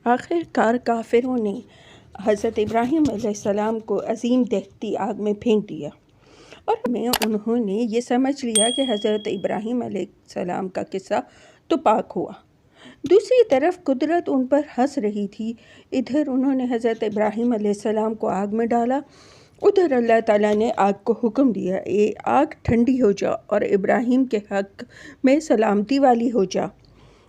آخر کار کافروں نے حضرت ابراہیم علیہ السلام کو عظیم دہتی آگ میں پھینک دیا، اور انہوں نے یہ سمجھ لیا کہ حضرت ابراہیم علیہ السلام کا قصہ تو پاک ہوا۔ دوسری طرف قدرت ان پر ہنس رہی تھی۔ ادھر انہوں نے حضرت ابراہیم علیہ السلام کو آگ میں ڈالا، ادھر اللہ تعالیٰ نے آگ کو حکم دیا، اے آگ ٹھنڈی ہو جا اور ابراہیم کے حق میں سلامتی والی ہو جا۔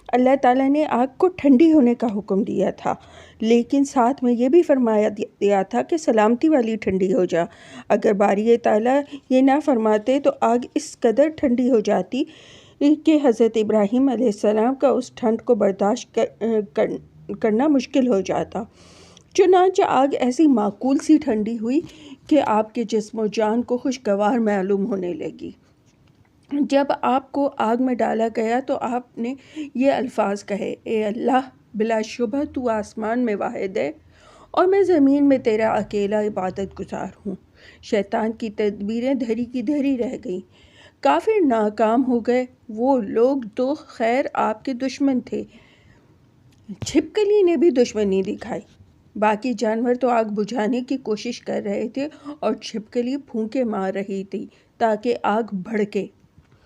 اللہ تعالیٰ نے آگ کو ٹھنڈی ہونے کا حکم دیا تھا، لیکن ساتھ میں یہ بھی فرمایا دیا تھا کہ سلامتی والی ٹھنڈی ہو جا۔ اگر باری تعالیٰ یہ نہ فرماتے تو آگ اس قدر ٹھنڈی ہو جاتی کہ حضرت ابراہیم علیہ السلام کا اس ٹھنڈ کو برداشت کرنا مشکل ہو جاتا۔ چنانچہ آگ ایسی معقول سی ٹھنڈی ہوئی کہ آپ کے جسم و جان کو خوشگوار معلوم ہونے لگی۔ جب آپ کو آگ میں ڈالا گیا تو آپ نے یہ الفاظ کہے، اے اللہ، بلا شبہ تو آسمان میں واحد ہے اور میں زمین میں تیرا اکیلا عبادت گزار ہوں۔ شیطان کی تدبیریں دھری کی دھری رہ گئیں، کافر ناکام ہو گئے۔ وہ لوگ تو خیر آپ کے دشمن تھے، چھپکلی نے بھی دشمنی دکھائی۔ باقی جانور تو آگ بجھانے کی کوشش کر رہے تھے اور چھپکلی پھونکے مار رہی تھی تاکہ آگ بھڑکے۔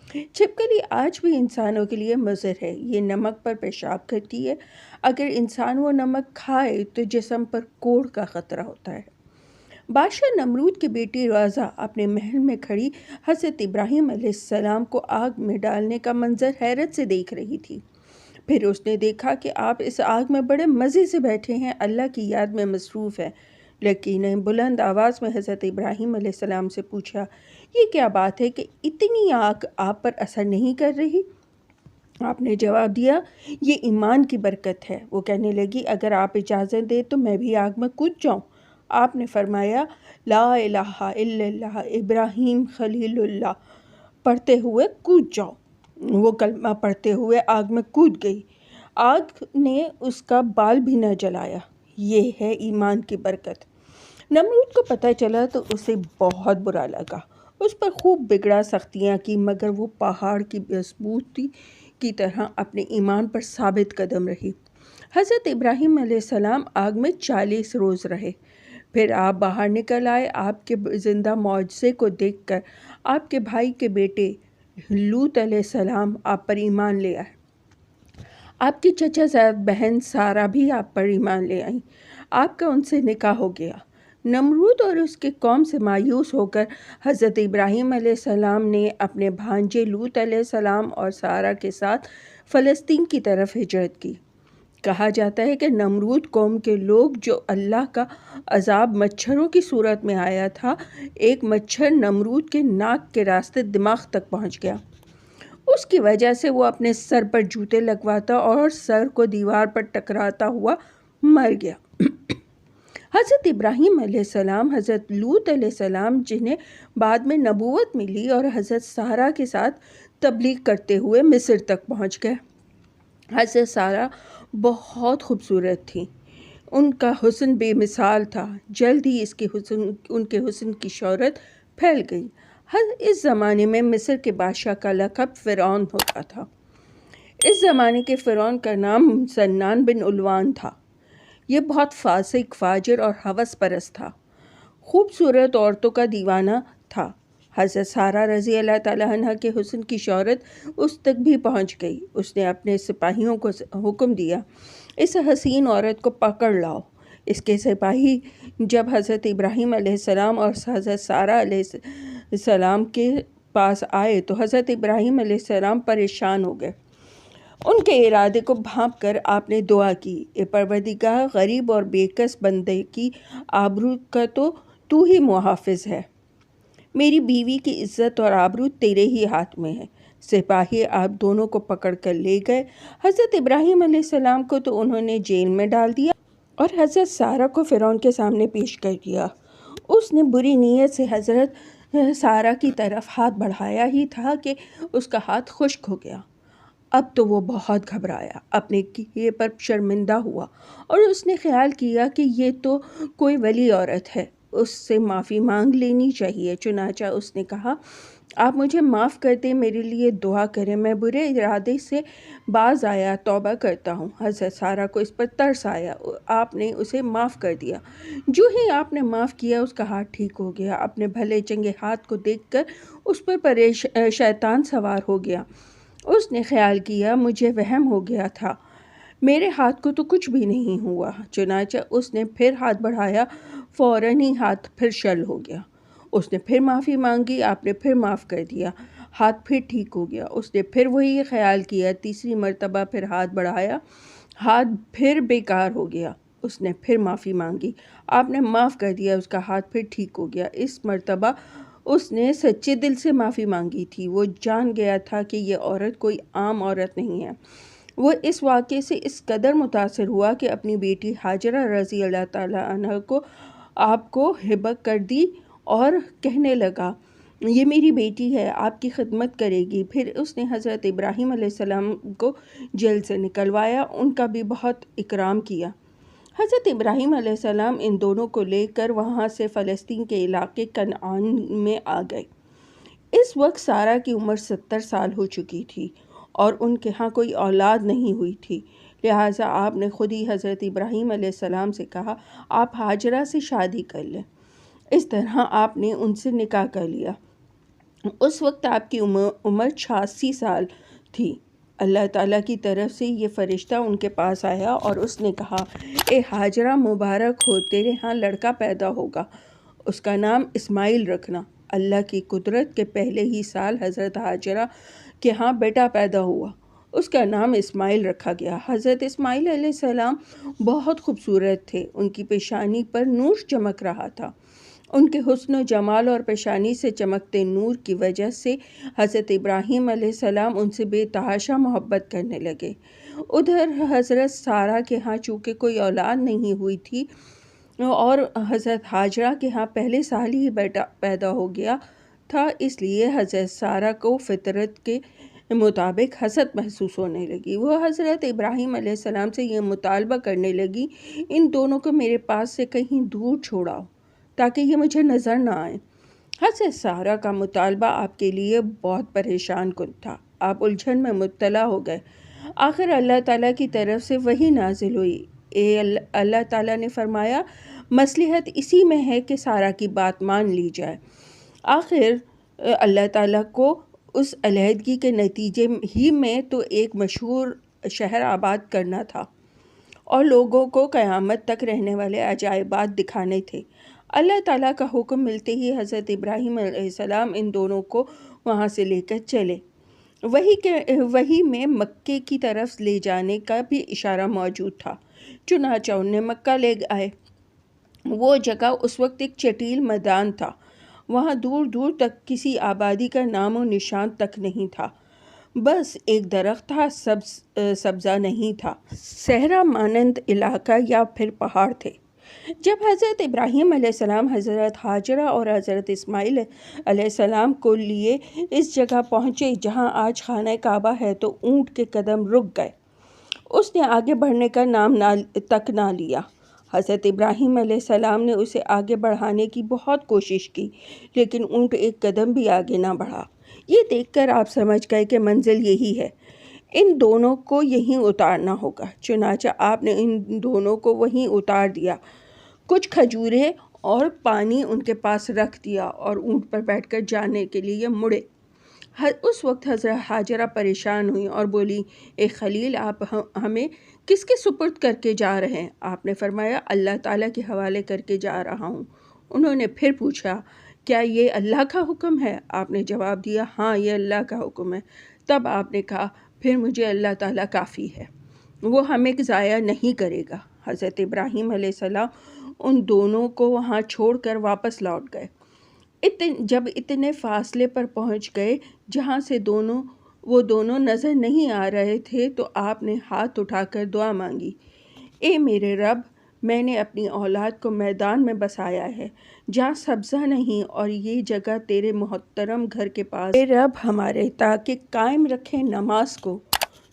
چھپکلی آج بھی انسانوں کے لیے مضر ہے، یہ نمک پر پیشاب کرتی ہے۔ اگر انسان وہ نمک کھائے تو جسم پر کوڑ کا خطرہ ہوتا ہے۔ بادشاہ نمرود کی بیٹی رازا اپنے محل میں کھڑی حضرت ابراہیم علیہ السلام کو آگ میں ڈالنے کا منظر حیرت سے دیکھ رہی تھی۔ پھر اس نے دیکھا کہ آپ اس آگ میں بڑے مزے سے بیٹھے ہیں، اللہ کی یاد میں مصروف ہیں۔ لڑکی نے بلند آواز میں حضرت ابراہیم علیہ السلام سے پوچھا، یہ کیا بات ہے کہ اتنی آگ آپ پر اثر نہیں کر رہی؟ آپ نے جواب دیا، یہ ایمان کی برکت ہے۔ وہ کہنے لگی، اگر آپ اجازت دیں تو میں بھی آگ میں کود جاؤں؟ آپ نے فرمایا، لا الہ الا اللہ ابراہیم خلیل اللہ پڑھتے ہوئے کود جاؤ۔ وہ کلمہ پڑھتے ہوئے آگ میں کود گئی۔ آگ نے اس کا بال بھی نہ جلایا۔ یہ ہے ایمان کی برکت۔ نمرود کو پتہ چلا تو اسے بہت برا لگا، اس پر خوب بگڑا، سختیاں کی، مگر وہ پہاڑ کی مضبوطی کی طرح اپنے ایمان پر ثابت قدم رہی۔ حضرت ابراہیم علیہ السلام آگ میں 40 روز رہے، پھر آپ باہر نکل آئے۔ آپ کے زندہ معجزے کو دیکھ کر آپ کے بھائی کے بیٹے لوط علیہ السلام آپ پر ایمان لے آئے۔ آپ کی چچا زاد بہن سارہ بھی آپ پر ایمان لے آئیں۔ آپ کا ان سے نکاح ہو گیا۔ نمرود اور اس کی قوم سے مایوس ہو کر حضرت ابراہیم علیہ السلام نے اپنے بھانجے لوط علیہ السلام اور سارہ کے ساتھ فلسطین کی طرف ہجرت کی۔ کہا جاتا ہے کہ نمرود قوم کے لوگ جو اللہ کا عذاب مچھروں کی صورت میں آیا تھا، ایک مچھر نمرود کے ناک کے راستے دماغ تک پہنچ گیا۔ اس کی وجہ سے وہ اپنے سر پر جوتے لگواتا اور سر کو دیوار پر ٹکراتا ہوا مر گیا۔ حضرت ابراہیم علیہ السلام، حضرت لوط علیہ السلام جنہیں بعد میں نبوت ملی، اور حضرت سارہ کے ساتھ تبلیغ کرتے ہوئے مصر تک پہنچ گئے۔ حضرت سارہ بہت خوبصورت تھیں، ان کا حسن بے مثال تھا۔ جلد ہی ان کے حسن کی شہرت پھیل گئی۔ اس زمانے میں مصر کے بادشاہ کا لقب فرعون ہوتا تھا۔ اس زمانے کے فرعون کا نام سنان بن علوان تھا۔ یہ بہت فاسق، فاجر اور ہوس پرست تھا، خوبصورت عورتوں کا دیوانہ تھا۔ حضرت سارہ رضی اللہ تعالیٰ عنہ کے حسن کی شہرت اس تک بھی پہنچ گئی۔ اس نے اپنے سپاہیوں کو حکم دیا، اس حسین عورت کو پکڑ لاؤ۔ اس کے سپاہی جب حضرت ابراہیم علیہ السلام اور حضرت سارہ علیہ السلام کے پاس آئے تو حضرت ابراہیم علیہ السلام پریشان ہو گئے۔ ان کے ارادے کو بھانپ کر آپ نے دعا کی، اے پروردگار، غریب اور بے کس بندے کی آبرو کا تو ہی محافظ ہے۔ میری بیوی کی عزت اور آبرو تیرے ہی ہاتھ میں ہے۔ سپاہی آپ دونوں کو پکڑ کر لے گئے۔ حضرت ابراہیم علیہ السلام کو تو انہوں نے جیل میں ڈال دیا اور حضرت سارہ کو فرعون کے سامنے پیش کر دیا۔ اس نے بری نیت سے حضرت سارہ کی طرف ہاتھ بڑھایا ہی تھا کہ اس کا ہاتھ خشک ہو گیا۔ اب تو وہ بہت گھبرایا، اپنے کیے پر شرمندہ ہوا اور اس نے خیال کیا کہ یہ تو کوئی ولی عورت ہے، اس سے معافی مانگ لینی چاہیے۔ چنانچہ اس نے کہا، آپ مجھے معاف کر دیں، میرے لیے دعا کریں، میں برے ارادے سے باز آیا، توبہ کرتا ہوں۔ حضرت سارہ کو اس پر ترس آیا، آپ نے اسے معاف کر دیا۔ جو ہی آپ نے معاف کیا اس کا ہاتھ ٹھیک ہو گیا۔ اپنے بھلے چنگے ہاتھ کو دیکھ کر اس پر شیطان سوار ہو گیا۔ اس نے خیال کیا، مجھے وہم ہو گیا تھا، میرے ہاتھ کو تو کچھ بھی نہیں ہوا۔ چنانچہ اس نے پھر ہاتھ بڑھایا، فوراً ہی ہاتھ پھر شل ہو گیا۔ اس نے پھر معافی مانگی، آپ نے پھر معاف کر دیا، ہاتھ پھر ٹھیک ہو گیا۔ اس نے پھر وہی خیال کیا، تیسری مرتبہ پھر ہاتھ بڑھایا، ہاتھ پھر بیکار ہو گیا۔ اس نے پھر معافی مانگی، آپ نے معاف کر دیا، اس کا ہاتھ پھر ٹھیک ہو گیا۔ اس مرتبہ اس نے سچے دل سے معافی مانگی تھی۔ وہ جان گیا تھا کہ یہ عورت کوئی عام عورت نہیں ہے۔ وہ اس واقعے سے اس قدر متاثر ہوا کہ اپنی بیٹی حاجرہ رضی اللہ تعالیٰ عنہ کو آپ کو ہبہ کر دی اور کہنے لگا، یہ میری بیٹی ہے، آپ کی خدمت کرے گی۔ پھر اس نے حضرت ابراہیم علیہ السلام کو جیل سے نکلوایا، ان کا بھی بہت اکرام کیا۔ حضرت ابراہیم علیہ السلام ان دونوں کو لے کر وہاں سے فلسطین کے علاقے کنعان میں آ گئے۔ اس وقت سارہ کی عمر 70 سال ہو چکی تھی اور ان کے ہاں کوئی اولاد نہیں ہوئی تھی، لہٰذا آپ نے خود ہی حضرت ابراہیم علیہ السلام سے کہا، آپ حاجرہ سے شادی کر لیں۔ اس طرح آپ نے ان سے نکاح کر لیا۔ اس وقت آپ کی عمر 86 سال تھی۔ اللہ تعالیٰ کی طرف سے یہ فرشتہ ان کے پاس آیا اور اس نے کہا، اے حاجرہ، مبارک ہو، تیرے ہاں لڑکا پیدا ہوگا، اس کا نام اسماعیل رکھنا۔ اللہ کی قدرت کے پہلے ہی سال حضرت حاجرہ کے ہاں بیٹا پیدا ہوا، اس کا نام اسماعیل رکھا گیا۔ حضرت اسماعیل علیہ السلام بہت خوبصورت تھے، ان کی پیشانی پر نور چمک رہا تھا۔ ان کے حسن و جمال اور پیشانی سے چمکتے نور کی وجہ سے حضرت ابراہیم علیہ السلام ان سے بے تحاشا محبت کرنے لگے۔ ادھر حضرت سارہ کے ہاں چونکہ کوئی اولاد نہیں ہوئی تھی اور حضرت حاجرہ کے ہاں پہلے سال ہی بیٹا پیدا ہو گیا تھا، اس لیے حضرت سارہ کو فطرت کے مطابق حسد محسوس ہونے لگی۔ وہ حضرت ابراہیم علیہ السلام سے یہ مطالبہ کرنے لگی، ان دونوں کو میرے پاس سے کہیں دور چھوڑاؤ تاکہ یہ مجھے نظر نہ آئیں۔ حضرت سارہ کا مطالبہ آپ کے لیے بہت پریشان کن تھا، آپ الجھن میں مبتلا ہو گئے۔ آخر اللہ تعالیٰ کی طرف سے وحی نازل ہوئی۔ اللہ تعالیٰ نے فرمایا، مصلحت اسی میں ہے کہ سارہ کی بات مان لی جائے۔ آخر اللہ تعالیٰ کو اس علیحدگی کے نتیجے ہی میں تو ایک مشہور شہر آباد کرنا تھا اور لوگوں کو قیامت تک رہنے والے عجائبات دکھانے تھے۔ اللہ تعالیٰ کا حکم ملتے ہی حضرت ابراہیم علیہ السلام ان دونوں کو وہاں سے لے کر چلے۔ وحی میں مکے کی طرف لے جانے کا بھی اشارہ موجود تھا، چنانچہ انہیں مکہ لے آئے۔ وہ جگہ اس وقت ایک چٹیل میدان تھا، وہاں دور دور تک کسی آبادی کا نام و نشان تک نہیں تھا، بس ایک درخت تھا، سبزہ نہیں تھا، صحرا مانند علاقہ یا پھر پہاڑ تھے۔ جب حضرت ابراہیم علیہ السلام حضرت حاجرہ اور حضرت اسماعیل علیہ السلام کو لیے اس جگہ پہنچے جہاں آج خانہ کعبہ ہے تو اونٹ کے قدم رک گئے۔ اس نے آگے بڑھنے کا نام تک نہ لیا۔ حضرت ابراہیم علیہ السلام نے اسے آگے بڑھانے کی بہت کوشش کی، لیکن اونٹ ایک قدم بھی آگے نہ بڑھا۔ یہ دیکھ کر آپ سمجھ گئے کہ منزل یہی ہے، ان دونوں کو یہیں اتارنا ہوگا۔ چنانچہ آپ نے ان دونوں کو وہیں اتار دیا، کچھ کھجوریں اور پانی ان کے پاس رکھ دیا اور اونٹ پر بیٹھ کر جانے کے لیے مڑے۔ اس وقت حضرت حاجرہ پریشان ہوئی اور بولی، اے خلیل، آپ ہمیں کس کے سپرد کر کے جا رہے ہیں؟ آپ نے فرمایا، اللہ تعالیٰ کے حوالے کر کے جا رہا ہوں۔ انہوں نے پھر پوچھا، کیا یہ اللہ کا حکم ہے؟ آپ نے جواب دیا، ہاں، یہ اللہ کا حکم ہے۔ تب آپ نے کہا، پھر مجھے اللہ تعالیٰ کافی ہے، وہ ہمیں ضائع نہیں کرے گا۔ حضرت ابراہیم علیہ السلام ان دونوں کو وہاں چھوڑ کر واپس لوٹ گئے۔ جب اتنے فاصلے پر پہنچ گئے جہاں سے وہ دونوں نظر نہیں آ رہے تھے تو آپ نے ہاتھ اٹھا کر دعا مانگی، اے میرے رب، میں نے اپنی اولاد کو میدان میں بسایا ہے جہاں سبزہ نہیں اور یہ جگہ تیرے محترم گھر کے پاس، اے رب ہمارے، تاکہ قائم رکھے نماز کو،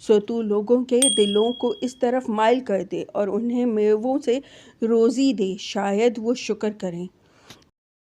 سو تو لوگوں کے دلوں کو اس طرف مائل کر دے اور انہیں میووں سے روزی دے، شاید وہ شکر کریں۔